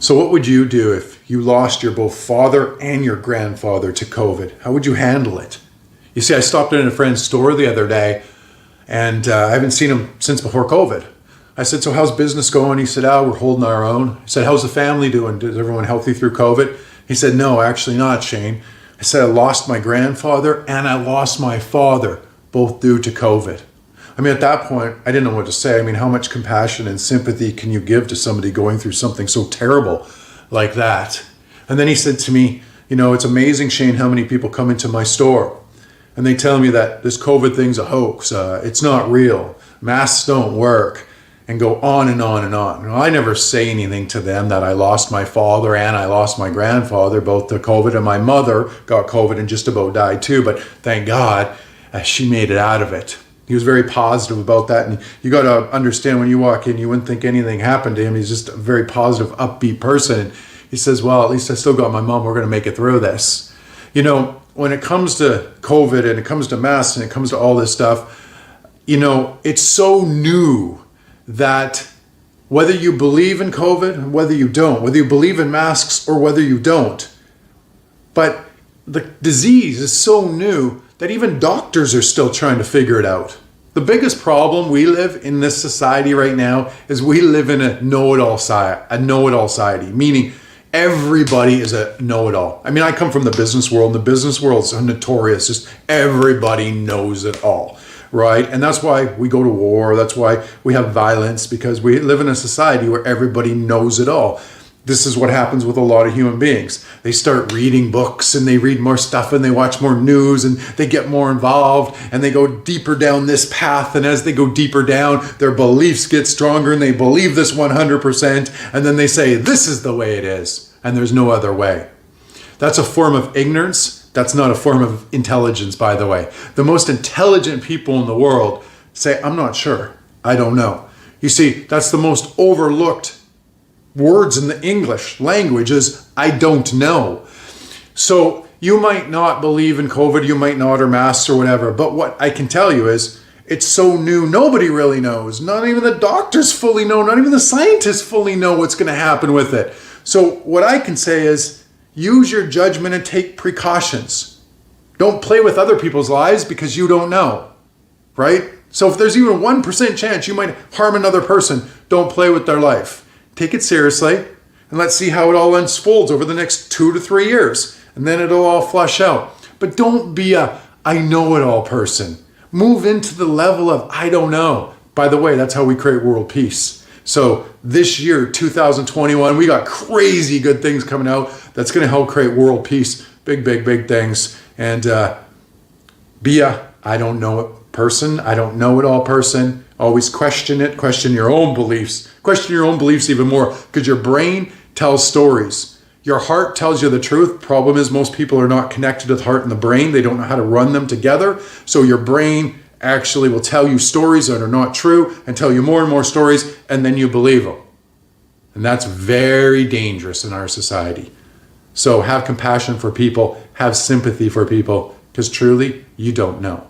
So what would you do if you lost your both father and your grandfather to COVID? How would you handle it? You see, I stopped in a friend's store the other day, and I haven't seen him since before COVID. I said, so how's business going? He said, we're holding our own. I said, how's the family doing? Is everyone healthy through COVID? He said, no, actually not, Shane. I said, I lost my grandfather and I lost my father, both due to COVID. I mean, at that point, I didn't know what to say. I mean, how much compassion and sympathy can you give to somebody going through something so terrible like that? And then he said to me, it's amazing, Shane, how many people come into my store and they tell me that this COVID thing's a hoax. It's not real. Masks don't work, and go on and on and on. I never say anything to them that I lost my father and I lost my grandfather, both to COVID, and my mother got COVID and just about died too. But thank God she made it out of it. He was very positive about that. And you got to understand, when you walk in, you wouldn't think anything happened to him. He's just a very positive, upbeat person. And he says, well, at least I still got my mom. We're going to make it through this. When it comes to COVID and it comes to masks and it comes to all this stuff, it's so new that whether you believe in COVID and whether you don't, whether you believe in masks or whether you don't, but the disease is so new that even doctors are still trying to figure it out. The biggest problem we live in this society right now is we live in a know-it-all society, meaning everybody is a know-it-all. I mean, I come from the business world, and the business world is notorious. Just everybody knows it all, right? And that's why we go to war. That's why we have violence, because we live in a society where everybody knows it all. This is what happens with a lot of human beings. They start reading books and they read more stuff and they watch more news and they get more involved and they go deeper down this path. And as they go deeper down, their beliefs get stronger and they believe this 100%. And then they say, this is the way it is. And there's no other way. That's a form of ignorance. That's not a form of intelligence, by the way. The most intelligent people in the world say, I'm not sure. I don't know. You see, that's the most overlooked words in the English language is, I don't know. So you might not believe in COVID, you might not, or masks or whatever, but what I can tell you is it's so new, nobody really knows. Not even the doctors fully know, not even the scientists fully know what's going to happen with it. So what I can say is use your judgment and take precautions. Don't play with other people's lives because you don't know, right? So if there's even a 1% chance you might harm another person, don't play with their life. Take it seriously, and let's see how it all unfolds over the next 2 to 3 years, and then it'll all flush out. But don't be a I know-it-all person. Move into the level of I don't know. By the way, that's how we create world peace. So this year, 2021, we got crazy good things coming out that's going to help create world peace. Big, big, big things. And be a I don't know it person. I don't know it all person. Always question it. Question your own beliefs. Question your own beliefs even more, because your brain tells stories. Your heart tells you the truth. Problem is, most people are not connected to the heart and the brain. They don't know how to run them together. So your brain actually will tell you stories that are not true and tell you more and more stories, and then you believe them. And that's very dangerous in our society. So have compassion for people. Have sympathy for people, because truly, you don't know.